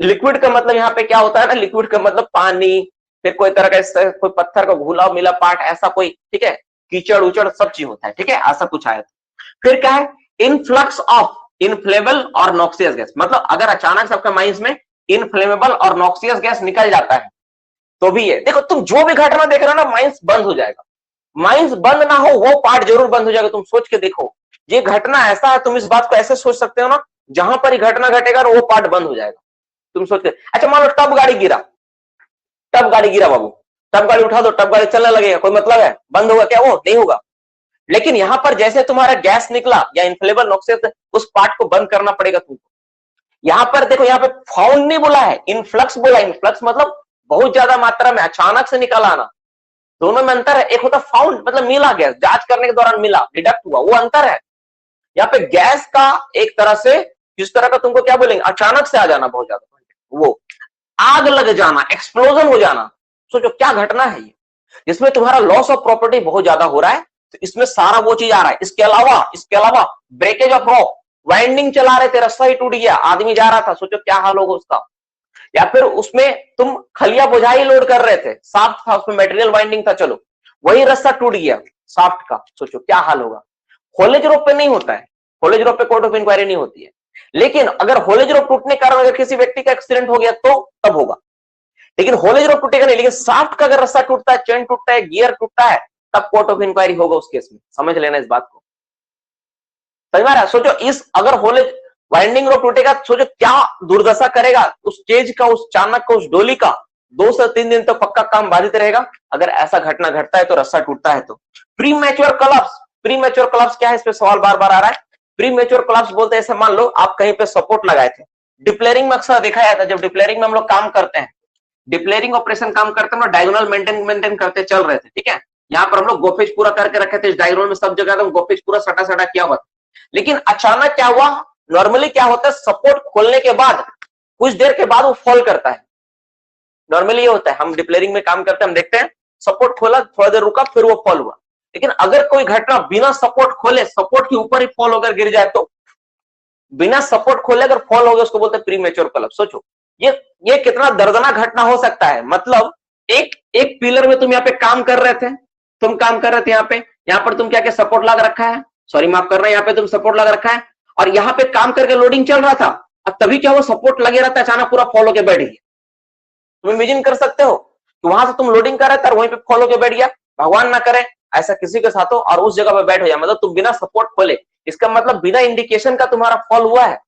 लिक्विड का मतलब यहाँ पे क्या होता है ना, लिक्विड का मतलब पानी, फिर कोई तरह का कोई पत्थर का घुला मिला पार्ट, ऐसा कोई, ठीक है, कीचड़ उचड़ सब चीज होता है, ठीक है, ऐसा कुछ आया। फिर क्या है, इनफ्लक्स ऑफ इनफ्लेमेबल और नॉक्सियस गैस, मतलब अगर अचानक सबका माइंस में इनफ्लेमेबल और नॉक्सियस गैस निकल जाता है तो भी है। देखो तुम जो भी घटना देख रहे हो ना, माइंस बंद हो जाएगा। माइंस बंद ना हो वो पार्ट जरूर बंद हो जाएगा। तुम सोच के देखो, ये घटना ऐसा है, तुम इस बात को ऐसे सोच सकते हो ना, जहां पर ही घटना घटेगा वो पार्ट बंद हो जाएगा। तुम सोच के, अच्छा मान लो टब गाड़ी गिरा, टब गाड़ी गिरा बाबू, टब गाड़ी उठा दो, टब गाड़ी चलने लगेगा, कोई मतलब है, बंद होगा क्या? वो नहीं होगा। लेकिन यहां पर जैसे तुम्हारा गैस निकला या इन्फ्लेमेबल नॉक्सियस, उस पार्ट को बंद करना पड़ेगा तुमको। यहां पर देखो, यहां पे फाउंड नहीं बोला है, इनफ्लक्स बोला। इनफ्लक्स मतलब बहुत ज्यादा मात्रा में अचानक से निकल आना, दोनों में अंतर है। एक होता फाउंड मतलब मिला गैस, जांच करने के दौरान मिला, डिडक्ट हुआ, वो अंतर है। यहाँ पे गैस का एक तरह से, जिस तरह का तुमको क्या बोलेंगे, अचानक से आ जाना बहुत ज्यादा, वो आग लग जाना, एक्सप्लोजन हो जाना। सोचो क्या घटना है ये, जिसमें तुम्हारा लॉस ऑफ प्रॉपर्टी बहुत ज्यादा हो रहा है, तो इसमें सारा वो चीज आ रहा है। इसके अलावा ब्रेकेज ऑफ रॉक, वाइंडिंग चला रहे थे, रस्सा ही टूट गया, आदमी जा रहा था, सोचो क्या हाल होगा उसका। या फिर उसमें तुम खलिया बोझाई लोड कर रहे थे, साफ्ट था, उसमें मटेरियल वाइंडिंग था, चलो वही रस्सा टूट गया साफ्ट का, सोचो क्या हाल होगा। होलेज रोप पे नहीं होता है, होलेज रोप पे कोर्ट ऑफ इंक्वायरी नहीं होती है। लेकिन अगर होलेज रोप टूटने के कारण अगर किसी व्यक्ति का एक्सीडेंट हो गया तो तब होगा। लेकिन होलेज रोप टूटेगा नहीं, लेकिन साफ्ट का अगर रस्सा टूटता है, चेन टूटता है, गियर टूटता है, तब कोर्ट ऑफ इंक्वायरी होगा उस केस में। समझ लेना इस बात को, समझ में आ रहा है? सोचो इस अगर होलेज वाइंडिंग रोप टूटेगा, सोचो क्या दुर्दशा करेगा उस स्टेज का, उस चालक का, उस डोली का। 2 से 3 दिन तक पक्का काम बाधित रहेगा अगर ऐसा घटना घटता है तो, रस्सा टूटता है तो। Pre mature collapse, pre mature collapse क्या है, इस पे सवाल बार बार आ रहा है। प्री मैच्योर कोलैप्स बोलते हैं, ऐसे मान लो आप कहीं पे सपोर्ट लगाए थे, डिप्लेयरिंग में अक्सर देखा जाता है, जब डिप्लेयरिंग में हम लोग काम करते हैं, डिप्लेयरिंग ऑपरेशन काम करते हैं, डायगोनल मेंटेन करते चल रहे थे, ठीक है। यहाँ पर हम लोग गोफेज पूरा करके रखे थे, इस डायगोनल में सब जगह गोफेज पूरा सटा सटा किया हुआ था। लेकिन अचानक क्या हुआ, नॉर्मली क्या होता है, सपोर्ट खोलने के बाद कुछ देर के बाद वो फॉल करता है। नॉर्मली ये होता है, हम डिप्लेयरिंग में काम करते हैं, हम देखते हैं सपोर्ट खोला, थोड़ा देर रुका, फिर वो फॉल हुआ। लेकिन अगर कोई घटना बिना सपोर्ट खोले, सपोर्ट के ऊपर ही फॉल होकर गिर जाए तो, बिना सपोर्ट खोले अगर फॉल हो गया, उसको बोलते हैं प्री मैच्योर कोलैप्स। सोचो ये कितना दर्दनाक घटना हो सकता है। मतलब एक पिलर में तुम यहाँ पे काम कर रहे थे, यहाँ पर तुम क्या सपोर्ट लगा रखा है, सॉरी माफ करना, यहाँ पे तुम सपोर्ट लगा रखा है और यहाँ पे काम करके लोडिंग चल रहा था। अब तभी क्या हुआ, सपोर्ट लगे रहता है, अचानक पूरा फॉल होकर बैठ गया। तुम इमेजिन कर सकते हो कि वहां से तुम लोडिंग कर रहे थे और वहीं पे फॉल होकर बैठ गया। भगवान ना करे ऐसा किसी के साथ हो और उस जगह पे बैठ हो जाए, मतलब तुम बिना सपोर्ट खोले, इसका मतलब बिना इंडिकेशन का तुम्हारा फॉल हुआ है।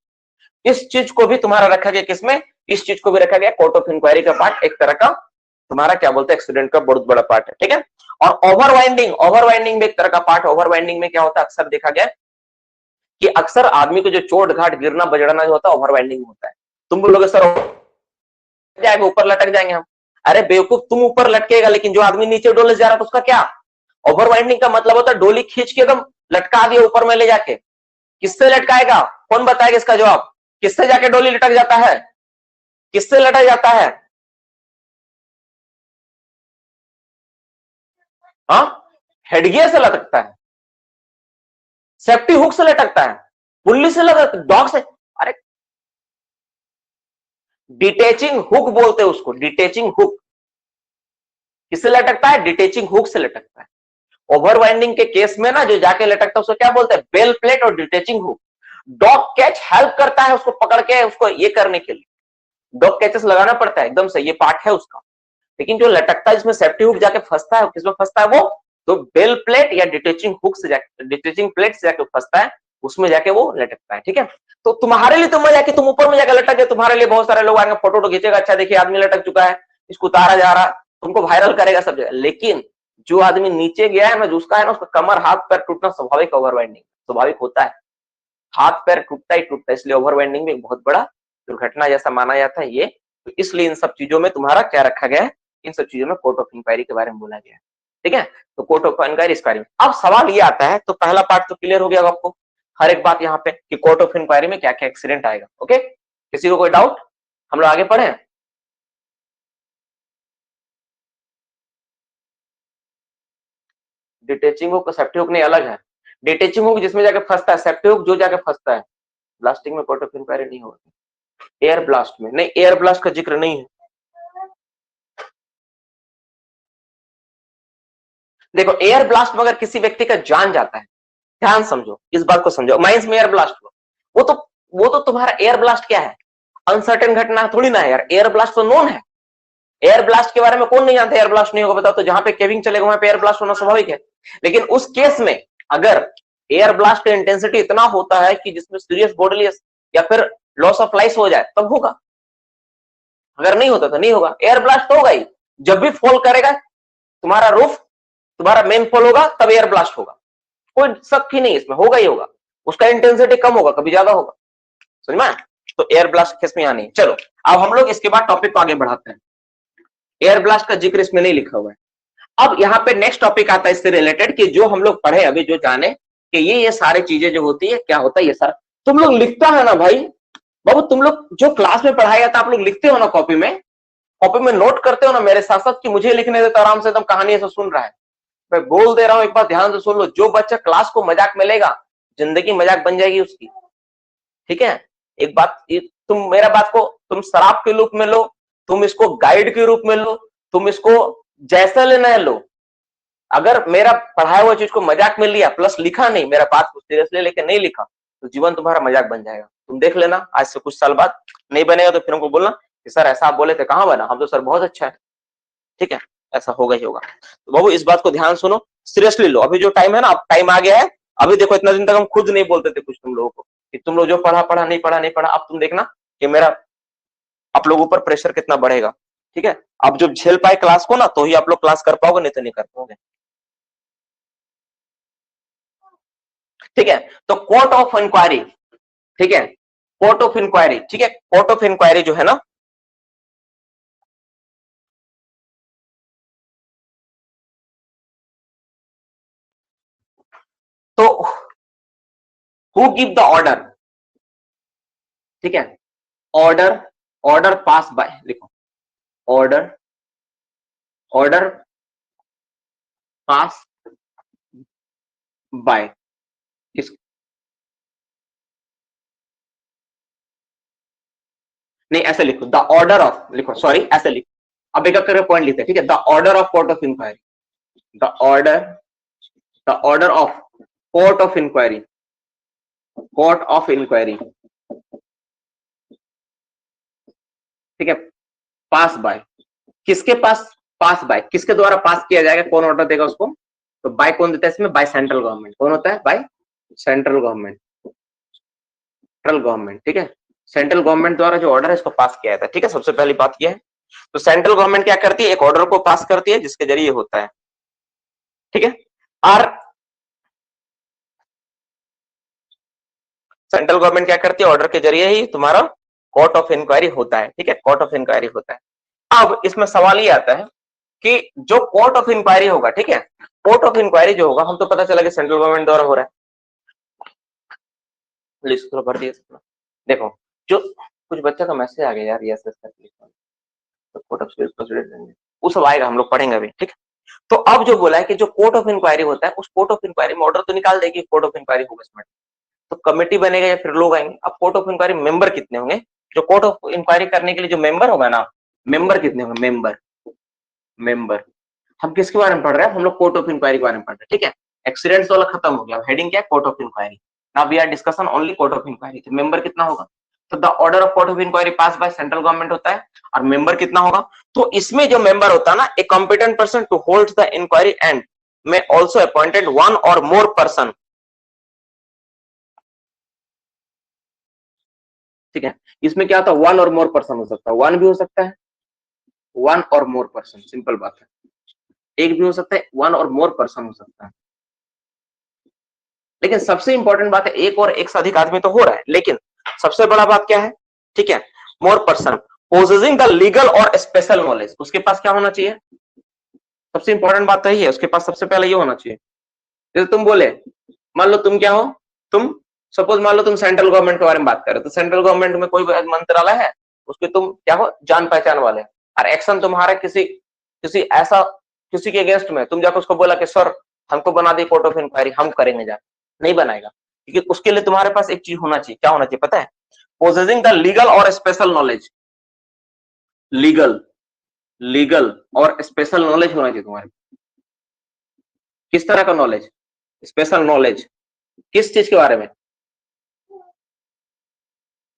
इस चीज को भी तुम्हारा रखा गया किसमें, इस चीज को भी रखा गया कोर्ट ऑफ इंक्वायरी का पार्ट, एक तरह का तुम्हारा क्या बोलते हैं एक्सीडेंट का बहुत बड़ा पार्ट है, ठीक है। और ओवर वाइंडिंग में एक तरह का पार्ट, ओवर वाइंडिंग में क्या होता है, अक्सर देखा गया कि अक्सर आदमी को जो चोट घाट गिरना बजड़ना जो होता है ओवर वाइंडिंग में होता है। तुम बोलोगे सर जाएगा ऊपर लटक जाएंगे हम, अरे बेवकूफ, तुम ऊपर लटकेगा लेकिन जो आदमी नीचे डोले जा रहा है तो उसका क्या। ओवर वाइंडिंग का मतलब होता है डोली खींच के एकदम लटका दिया ऊपर में ले जाके। किससे लटकाएगा, कौन बताएगा इसका जवाब, किससे जाके डोली लटक जाता है, किससे लटक जाता है, हाँ, हेडगियर से लटकता है, सेफ्टी हुक से लटकता है, पुल्ली से लटकता, डॉग से, अरे डिटेचिंग हुक बोलते हैं उसको, डिटेचिंग हुक। किससे लटकता है, डिटेचिंग हुक से लटकता है। ओवर वाइंडिंग के केस में ना जो जाके लटकता है उसको क्या बोलते हैं, बेल प्लेट और डिटेचिंग हुक। डॉग कैच हेल्प करता है उसको पकड़ के उसको ये करने के लिए, डॉग कैचेस लगाना पड़ता है एकदम से, ये पार्ट है उसका। लेकिन जो लटकता है जिसमें सेफ्टी हुक जाके फंसता है, किसमें फंसता है वो, तो बेल प्लेट या डिटेचिंग हुक से जाके, डिटेचिंग प्लेट से जाके फंसता है, उसमें जाके वो लटकता है। ठीक है, तो तुम्हारे लिए तो मजा है कि तुम ऊपर में जाकर लटक गए, तुम्हारे लिए बहुत सारे लोग आएंगे फोटो तो खींचेगा, अच्छा देखिए आदमी लटक चुका है, इसको उतारा जा रहा, तुमको वायरल करेगा सब जगह। लेकिन जो आदमी नीचे गया है ना, जो उसका है ना, उसका कमर हाथ पैर टूटना स्वाभाविक, ओवर वाइंडिंग स्वाभाविक होता है, हाथ पैर टूटता ही टूटता है, इसलिए ओवर वाइंडिंग में एक बहुत बड़ा दुर्घटना जैसा माना जाता है ये। तो इसलिए इन सब चीजों में तुम्हारा क्या रखा गया है, इन सब चीजों में कोर्ट ऑफ इंक्वायरी के बारे में बोला गया है। ठीक है, तो कोर्ट ऑफ इंक्वायरी इस बारे में। अब सवाल ये आता है, तो पहला पार्ट तो क्लियर हो गया आपको, हर एक बात यहाँ पे कि कोर्ट ऑफ इंक्वायरी में क्या क्या एक्सीडेंट आएगा। ओके, किसी को कोई डाउट, हम लोग आगे पढ़े। डिटेचिंग हुक सेफ्टी हुक नहीं अलग है, डिटेचिंग हुक जिसमें जाके फंसता है, सेफ्टी हुक जो जाके फंसता है। ब्लास्टिंग में कोर्ट ऑफ इंक्वायरी नहीं होगी, एयर ब्लास्ट में नहीं, एयर ब्लास्ट का जिक्र नहीं है। देखो एयर ब्लास्ट में अगर किसी व्यक्ति का जान जाता है, ध्यान समझो इस बात को समझो, माइंस में एयर ब्लास्ट हुआ, वो तो तुम्हारा एयर ब्लास्ट क्या है, अनसर्टेन घटना थोड़ी ना है यार, एयर ब्लास्ट तो नोन है। एयर ब्लास्ट के बारे में कौन नहीं जानता एयर ब्लास्ट नहीं होगा, बताओ तो, जहां पे केविंग चलेगा वहां पे एयर ब्लास्ट होना स्वाभाविक है। लेकिन उस केस में अगर एयर ब्लास्ट का इंटेंसिटी इतना होता है कि जिसमें सीरियस बॉडीली या फिर लॉस ऑफ लाइफ हो जाए तब होगा, अगर नहीं होता तो नहीं होगा। एयर ब्लास्ट तो होगा ही, जब भी फॉल करेगा तुम्हारा रूफ, तुम्हारा मेन फॉल होगा तब एयर ब्लास्ट होगा, कोई शक ही नहीं इसमें, होगा ही होगा। उसका इंटेंसिटी कम होगा, कभी ज्यादा होगा, समझ में। तो एयर ब्लास्ट केस में यहाँ नहीं। चलो अब हम लोग इसके बाद टॉपिक को आगे बढ़ाते हैं, एयर ब्लास्ट का जिक्र इसमें नहीं लिखा हुआ है। अब यहाँ पे नेक्स्ट टॉपिक आता है इससे रिलेटेड, कि जो हम लोग पढ़े अभी, जो जाने कि ये सारी चीजें जो होती है, क्या होता है ये सारा तुम लोग लिखता है ना भाई बाबू, तुम लोग जो क्लास में पढ़ाया जाता है आप लोग लिखते हो ना, कॉपी में नोट करते हो ना मेरे साथ साथ, कि मुझे लिखने देते आराम से, एकदम कहानी ऐसा सुन रहा है। मैं बोल दे रहा हूं, एक बार ध्यान से सुन लो, जो बच्चा क्लास को मजाक में लेगा जिंदगी मजाक बन जाएगी उसकी। ठीक है, एक बात, तुम मेरा बात को तुम शराब के रूप में लो, तुम इसको गाइड के रूप में लो, तुम इसको जैसा लेना है लो। अगर मेरा पढ़ाया हुआ चीज को मजाक में लिया प्लस लिखा नहीं, मेरा बात को सीरियसली लेके नहीं लिखा, तो जीवन तुम्हारा मजाक बन जाएगा। तुम देख लेना आज से कुछ साल बाद नहीं बनेगा तो फिर हमको बोलना कि सर ऐसा आप बोले थे, कहां बना, हम तो सर बहुत अच्छा है। ठीक है, ऐसा होगा ही होगा। तो बाबू इस बात को ध्यान सुनो, सीरियसली लो, अभी जो टाइम है ना, अब टाइम आ गया है। अभी देखो इतना दिन तक हम खुद नहीं बोलते थे कुछ तुम लोगों को, कि तुम लोग जो पढ़ा पढ़ा नहीं पढ़ा नहीं पढ़ा, अब तुम देखना कि मेरा आप लोगों पर प्रेशर कितना बढ़ेगा। ठीक है, आप जब झेल पाए क्लास को ना, तो ही आप लोग क्लास कर पाओगे, नहीं तो नहीं कर पाओगे। ठीक है, तो कोर्ट ऑफ इंक्वायरी, ठीक है, कोर्ट ऑफ इंक्वायरी, ठीक है, कोर्ट ऑफ इंक्वायरी जो है ना, तो हु गिव द ऑर्डर, ठीक है, ऑर्डर, ऑर्डर पास बाय, लिखो ऑर्डर, ऑर्डर पास बाय, किस, नहीं ऐसे लिखो, द ऑर्डर ऑफ, लिखो सॉरी ऐसे लिखो, अब एक एक करके पॉइंट लिखते हैं। ठीक है, the order of court of inquiry, the order, the order of court of inquiry, court of inquiry, ठीक है, पास बाय, किसके पास, पास बाय, किसके द्वारा पास किया जाएगा, कौन ऑर्डर देगा उसको, तो बाय कौन देता है इसमें, बाय सेंट्रल गवर्नमेंट। कौन होता है, bye central government, central government. ठीक है, सेंट्रल गवर्नमेंट द्वारा जो ऑर्डर है इसको पास किया जाता है। ठीक है, सबसे पहली बात यह है, तो सेंट्रल गवर्नमेंट क्या करती है, एक ऑर्डर को पास करती है जिसके जरिए होता है। ठीक है। और सेंट्रल गवर्नमेंट क्या करती है, ऑर्डर के जरिए ही तुम्हारा कोर्ट ऑफ इंक्वायरी होता है। ठीक है, कोर्ट ऑफ इंक्वायरी होता है। अब इसमें सवाल ये आता है कि जो कोर्ट ऑफ इंक्वायरी होगा, ठीक है, कोर्ट ऑफ इंक्वायरी जो होगा, हम तो पता चला कि सेंट्रल गवर्नमेंट द्वारा हो रहा है। लिस्ट तो भर दिया। देखो, जो कुछ बच्चा का मैसेज आ गया यार, यस तो कोर्ट ऑफ प्रोसीडिंग वो सब आएगा, हम लोग पढ़ेंगे अभी। ठीक है, तो अब जो बोला है कि जो कोर्ट ऑफ इंक्वायरी होता है, उस कोर्ट ऑफ इंक्वायरी में ऑर्डर तो निकाल देगी कोर्ट ऑफ इंक्वायरी होगा इसमें, तो कमेटी बनेगा या फिर लोग आएंगे। अब कोर्ट ऑफ इंक्वायरी मेंबर कितने होंगे, जो कोर्ट ऑफ इंक्वायरी करने के लिए जो मेंबर होगा ना, मेंबर कितने होंगे, मेंबर हम किसके बारे में पढ़ रहे हैं, हम लोग कोर्ट ऑफ इंक्वायरी के बारे में पढ़ रहे हैं। ठीक है, एक्सीडेंट्स वाला खत्म हो गया, हेडिंग क्या है, court of inquiry. Now we are discussion only court of inquiry. तो मेंबर कितना होगा, तो the order of court of inquiry pass by central government होता है, और मेंबर कितना होगा, तो इसमें जो मेंबर होता है ना, a competent person to hold the inquiry and में also appointed one or more person. ठीक है, इसमें क्या होता है, वन और मोर पर्सन हो सकता है, वन भी हो सकता है, one or more person, simple बात है। एक भी हो सकता है, वन और मोर पर्सन हो सकता है। लेकिन सबसे इंपॉर्टेंट बात है, एक और एक से अधिक आदमी तो हो रहा है, लेकिन सबसे बड़ा बात क्या है, ठीक है, more person possessing the legal और स्पेशल नॉलेज, उसके पास क्या होना चाहिए, सबसे इंपॉर्टेंट बात तो यही है, उसके पास सबसे पहले ये होना चाहिए। जैसे तुम बोले, मान लो तुम क्या हो, तुम सपोज मान लो तुम सेंट्रल गवर्नमेंट के बारे में बात कर रहे हो, तो सेंट्रल गवर्नमेंट में कोई मंत्रालय है, उसके तुम क्या हो, जान पहचान वाले, और एक्शन तुम्हारा किसी किसी ऐसा किसी के अगेंस्ट में, तुम जाकर उसको बोला कि सर हमको बना दी कोर्ट ऑफ इंक्वायरी, हम करेंगे, जाकर नहीं बनाएगा, क्योंकि उसके लिए तुम्हारे पास एक चीज होना चाहिए, क्या होना चाहिए पता है, पोजेसिंग द लीगल और स्पेशल नॉलेज, लीगल लीगल और स्पेशल नॉलेज होना चाहिए तुम्हारे। किस तरह का नॉलेज, स्पेशल नॉलेज, किस चीज के बारे में,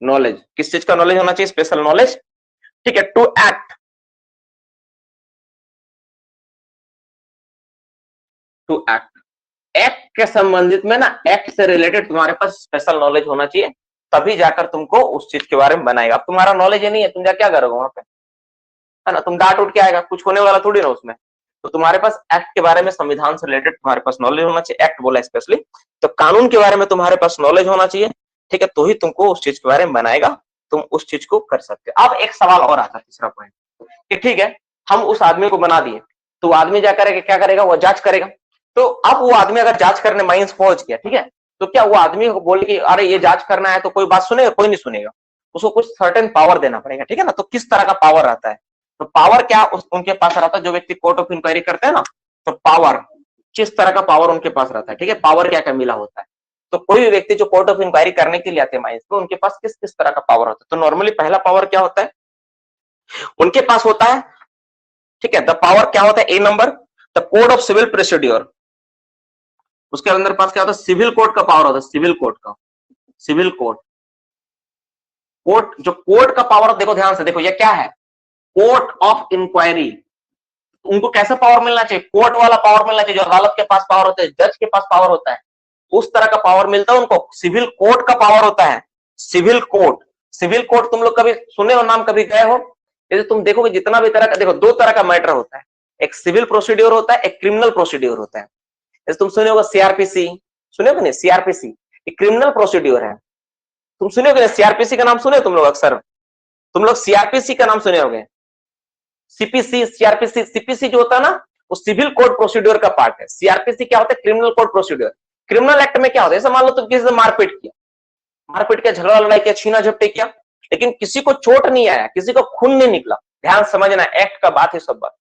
नॉलेज किस चीज का नॉलेज होना चाहिए, स्पेशल नॉलेज। ठीक है, टू एक्ट एक्ट के संबंधित में ना, एक्ट से रिलेटेड तुम्हारे पास स्पेशल नॉलेज होना चाहिए, तभी जाकर तुमको उस चीज के बारे में बनाएगा। अब तुम्हारा नॉलेज ही नहीं है, तुम जा क्या करोगे वहां पे, है ना, तुम डांट उठ के आएगा, कुछ होने वाला थोड़ी ना उसमें। तो तुम्हारे पास एक्ट के बारे में, संविधान से रिलेटेड तुम्हारे पास नॉलेज होना चाहिए, एक्ट बोला स्पेशली, तो कानून के बारे में तुम्हारे पास नॉलेज होना चाहिए। ठीक है, तो ही तुमको उस चीज के बारे में बनाएगा, तुम उस चीज को कर सकते हो। अब एक सवाल और आता है, तीसरा पॉइंट, कि ठीक है हम उस आदमी को बना दिए, तो वो आदमी जाकर क्या करेगा, वो जांच करेगा। तो अब वो आदमी अगर जांच करने माइंस पहुंच गया, ठीक है, तो क्या वो आदमी को बोले कि अरे ये जांच करना है, तो कोई बात सुनेगा, कोई नहीं सुनेगा, उसको कुछ सर्टेन पावर देना पड़ेगा। ठीक है ना, तो किस तरह का पावर रहता है, तो पावर क्या उनके पास रहता है, जो व्यक्ति कोर्ट ऑफ इंक्वायरी करते हैं ना, तो पावर किस तरह का पावर उनके पास रहता है। ठीक है, पावर क्या क्या मिला होता है, तो कोई भी व्यक्ति जो कोर्ट ऑफ इंक्वायरी करने के लिए आते हैं माइंस में, उनके पास किस किस तरह का पावर होता है। तो नॉर्मली पहला पावर क्या होता है उनके पास होता है, ठीक है, द पावर क्या होता है, A number, the code of civil procedure, उसके अंदर पास क्या होता है, सिविल कोड का पावर होता है, सिविल कोड का, सिविल कोड, कोर्ट जो कोर्ट का पावर, देखो ध्यान से देखो, ये क्या है, कोर्ट ऑफ इंक्वायरी, उनको कैसा पावर मिलना चाहिए, कोर्ट वाला पावर मिलना चाहिए, जो अदालत के पास पावर होता है, जज के पास पावर होता है, उस तरह का पावर मिलता है उनको। सिविल कोर्ट का पावर होता है, सिविल कोर्ट, सिविल कोर्ट तुम लोग कभी सुने हो नाम, कभी गए हो, जैसे तुम देखोगे जितना भी तरह का, देखो दो तरह का मैटर होता है, एक सिविल प्रोसीड्योर होता है, एक क्रिमिनल प्रोसीड्योर होता है। जैसे तुम सुने होगा सीआरपीसी, सुने हो नहीं, सीआरपीसी एक क्रिमिनल प्रोसीड्योर है, तुम सुने होगे सीआरपीसी का नाम, सुने तुम लोग अक्सर, तुम लोग सीआरपीसी का नाम सुने होंगे, सीपीसी, सीआरपीसी, सीपीसी जो होता है ना, वो सिविल कोड प्रोसीड्योर का पार्ट है। सीआरपीसी क्या होता है, criminal code procedure. Criminal act में क्या होता है, जैसे मान लो तुम किसी से मारपीट किया, झगड़ा लड़ाई किया, छीना झपटी किया, लेकिन किसी को चोट नहीं आया, किसी को खून नहीं निकला, ध्यान समझना, एक्ट का बात है सब बात।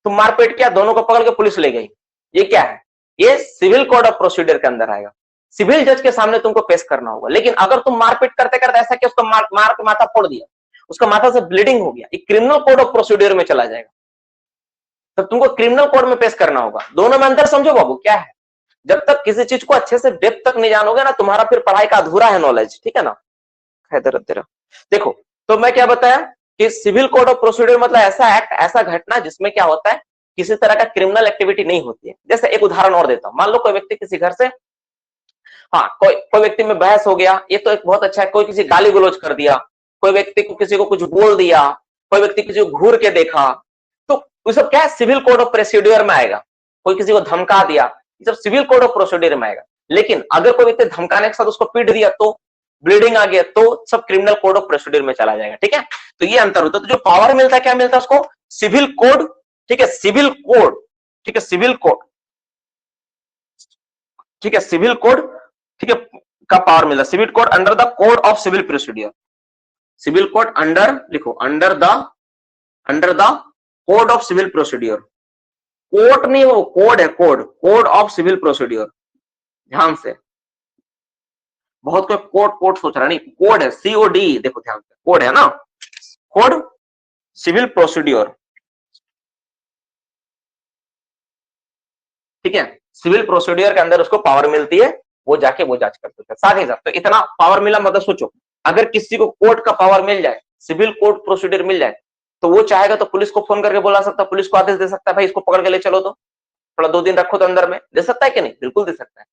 तुम मारपीट किया, दोनों को पकड़ के पुलिस ले गई, ये क्या है, ये सिविल कोड ऑफ प्रोसीड्योर के अंदर आएगा, सिविल जज के सामने तुमको पेश करना होगा। लेकिन अगर तुम मारपीट करते करते ऐसा कि उसको मार के माथा फोड़ दिया, उसका माथा से ब्लीडिंग हो गया, ये क्रिमिनल कोड ऑफ प्रोसीड्योर में चला जाएगा, तो तुमको क्रिमिनल कोड में पेश करना होगा। दोनों में अंतर समझो बाबू क्या है, जब तक किसी चीज को अच्छे से डेप्थ तक नहीं जानोगे ना, तुम्हारा फिर पढ़ाई का अधूरा है नॉलेज, ठीक है ना। देखो, तो मैं क्या बताया कि सिविल कोड ऑफ प्रोसीड्योर मतलब ऐसा एक्ट, ऐसा घटना जिसमें क्या होता है, किसी तरह का क्रिमिनल एक्टिविटी नहीं होती है। जैसे एक उदाहरण और देता हूं, मान लो कोई व्यक्ति किसी घर से, हाँ कोई व्यक्ति में बहस हो गया, ये तो एक बहुत अच्छा है, कोई किसी गाली गलौज कर दिया, कोई व्यक्ति को किसी को कुछ बोल दिया, कोई व्यक्ति किसी को घूर के देखा, तो वो सब क्या है, सिविल कोड ऑफ प्रोसीड्योर में आएगा। कोई किसी को धमका दिया, ये सब सिविल कोड ऑफ प्रोसीड्यूर में आएगा। लेकिन अगर कोई व्यक्ति धमकाने के साथ उसको पीट दिया, तो ब्लीडिंग आ गया, तो सब क्रिमिनल कोड ऑफ प्रोसीड्यूर में चला जाएगा। ठीक है, तो ये अंतर होता है। तो जो पावर मिलता है, क्या मिलता है उसको? Civil code. ठीक है, सिविल कोड। ठीक है, सिविल कोड। ठीक है, सिविल कोड। ठीक है, का पावर मिला, civil code under the code of civil procedure. Civil code under, लिखो, under the code of civil procedure. Court नहीं, वो कोड है, कोड ऑफ सिविल प्रोसीड्यूर। ध्यान से, बहुत कोई कोड सोच रहा, नहीं, कोड है, COD, देखो ध्यान से, कोड है ना, कोड सिविल प्रोसीड्यूर। ठीक है, सिविल प्रोसीड्यूर के अंदर उसको पावर मिलती है, वो जाके वो जांच कर सकता है। साथ ही साथ तो इतना पावर मिला, मतलब सोचो, अगर किसी को कोर्ट का पावर मिल जाए, सिविल कोर्ट प्रोसीड्यूर मिल जाए, तो वो चाहेगा तो पुलिस को फोन करके बुला सकता है, पुलिस को आदेश दे सकता है, भाई इसको पकड़ के ले चलो, तो थोड़ा 2 दिन रखो, तो अंदर में दे सकता है कि नहीं? बिल्कुल दे सकता है।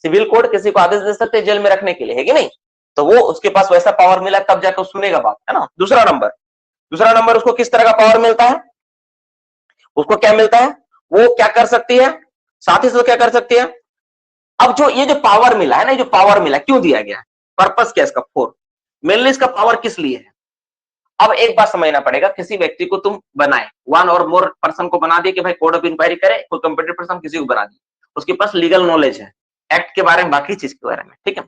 सिविल कोर्ट किसी को आदेश दे सकते हैं जेल में रखने के लिए, है कि नहीं? तो वो उसके पास वैसा पावर मिला, तब जाकर सुनेगा बात, है ना। दूसरा नंबर उसको किस तरह का पावर मिलता है? उसको क्या मिलता है? वो क्या कर सकती है, साथ ही साथ क्या कर सकती है? अब जो ये जो पावर मिला है ना, ये जो पावर मिला, क्यों दिया गया है, पर्पस क्या है इसका? 4 मेनली इसका पावर किस लिए है? अब एक बात समझना पड़ेगा, किसी व्यक्ति को तुम बनाए, 1 और मोर पर्सन को बना दिए कि भाई कोर्ट ऑफ इंक्वायरी करे, कोई कंप्यूटर पर्सन किसी को बना दिए, उसके पास लीगल नॉलेज है एक्ट के बारे में, बाकी चीज के बारे में, ठीक है।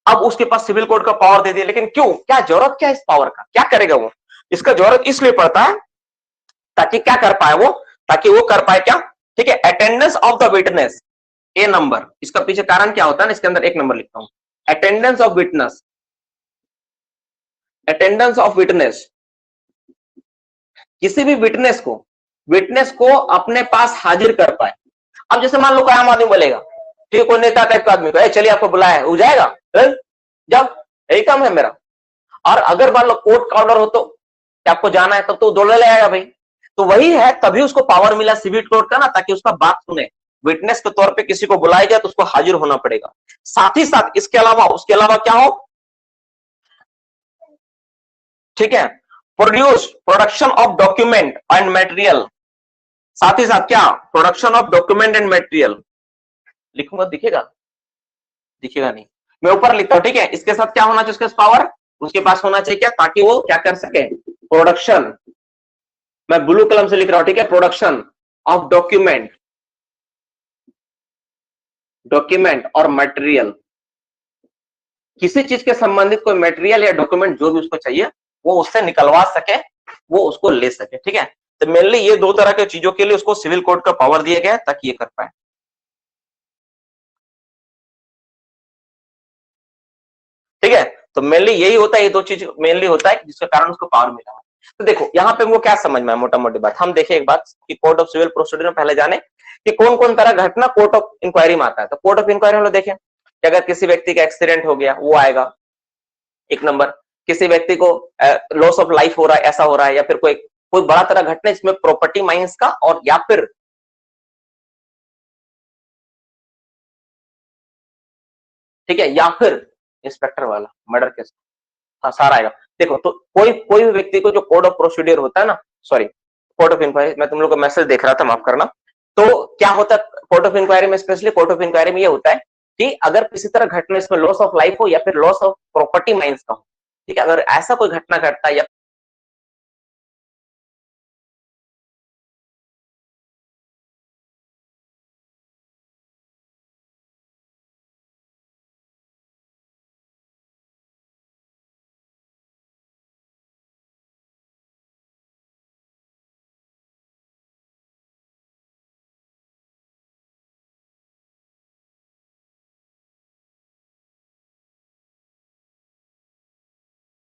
अब उसके पास सिविल कोड का पावर दे दिया, लेकिन क्यों, क्या जरूरत, क्या इस पावर का, क्या करेगा वो? इसका जरूरत इसलिए पड़ता है ताकि क्या कर पाए वो, ताकि वो कर पाए क्या, ठीक है, attendance of the witness. A number, इसका पीछे कारण क्या होता है ना, इसके अंदर 1 नंबर लिखता हूं, attendance of witness. Attendance of witness, किसी भी विटनेस को अपने पास हाजिर कर पाए। अब जैसे मान लो कोई आम आदमी बोलेगा, ठीक है, कोई नेता टाइप का आदमी को, चलिए आपको बुलाया है, वो जाएगा? जब यही काम है मेरा। और अगर मान लो कोर्ट का ऑर्डर हो, तो कि आपको जाना है, तब तो दौड़ ले आएगा भाई। तो वही है, तभी उसको पावर मिला सिविल कोर्ट का ना, ताकि उसका बात सुने, विटनेस के तौर पे किसी को बुलाया जाए तो उसको हाजिर होना पड़ेगा। साथ ही साथ इसके अलावा, उसके अलावा क्या हो, ठीक है, production of document and material. साथ ही साथ क्या, production of document and material. लिखूंगा, दिखेगा? दिखेगा नहीं, मैं ऊपर लिखता हूं, ठीक है। इसके साथ क्या होना चाहिए, उसके पावर, उसके पास होना चाहिए क्या, ताकि वो क्या कर सके, प्रोडक्शन, मैं ब्लू कलम से लिख रहा हूं, ठीक है, प्रोडक्शन ऑफ डॉक्यूमेंट और मटेरियल। किसी चीज के संबंधित कोई मटेरियल या डॉक्यूमेंट जो भी उसको चाहिए, वो उससे निकलवा सके, वो उसको ले सके, ठीक है। तो मेनली ये 2 तरह के चीजों के लिए उसको सिविल कोड का पावर दिया गया है, ताकि ये कर पाए। ठीक है, तो मेनली यही होता है, ये 2 चीज मेनली होता है जिसके कारण उसको पावर मिला है। तो देखो यहाँ पे वो क्या समझ में है, मोटा मोटी बात हम देखें एक बात, कि कोर्ट ऑफ सिविल प्रोसीड्यूर में पहले जाने कि कौन कौन तरह घटना कोर्ट ऑफ इंक्वायरी में आता है। तो कोर्ट ऑफ इंक्वायरी हम लोग देखें कि अगर किसी व्यक्ति का एक्सीडेंट हो गया, वो आएगा 1 नंबर। किसी व्यक्ति को लॉस ऑफ लाइफ हो रहा है, ऐसा हो रहा है, या फिर कोई कोई बड़ा तरह घटना इसमें प्रॉपर्टी माइंस का, और या फिर, ठीक है, या फिर इंस्पेक्टर वाला मर्डर केस, हाँ सारा आएगा। देखो, तो कोई कोई भी व्यक्ति को जो कोड ऑफ प्रोसीड्यूर होता है ना, सॉरी, कोर्ट ऑफ इंक्वायरी, मैं तुम लोग को मैसेज देख रहा था, माफ करना। तो क्या होता है कोर्ट ऑफ इंक्वायरी में, स्पेशली कोर्ट ऑफ इंक्वायरी में ये होता है कि अगर किसी तरह घटना इसमें लॉस ऑफ लाइफ हो या फिर लॉस ऑफ प्रॉपर्टी माइंस का हो, ठीक है, अगर ऐसा कोई घटना घटता है, या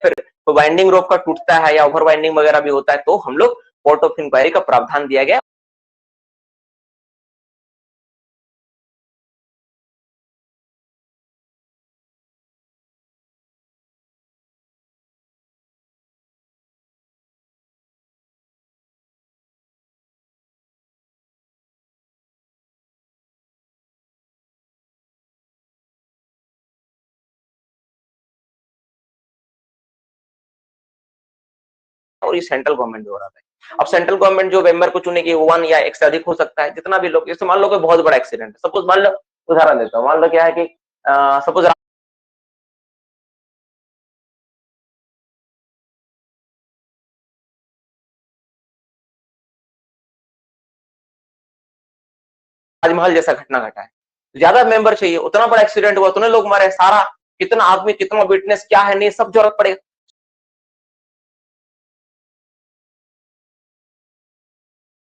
फिर बाइंडिंग रोप का टूटता है, या ओवर बाइंडिंग वगैरह भी होता है, तो हम लोग कोर्ट ऑफ इंक्वायरी का प्रावधान दिया गया। और ये सेंट्रल गवर्नमेंट हो रहा था। अब सेंट्रल गवर्नमेंट जो मेंबर को चुनेगी वो 1 या 1 से अधिक हो सकता है, जितना भी लोग, जैसे मान लो कोई बहुत बड़ा एक्सीडेंट है, सपोज मान लो, उदाहरण देता हूँ, मान लो क्या है कि सपोज राजमहल जैसा घटना घटा है, ज्यादा मेंबर चाहिए, उतना बड़ा एक्सीडेंट हुआ, उतने लोग मरे, सारा कितना आदमी, कितना विटनेस, क्या है नहीं, सब जरूरत पड़ेगा।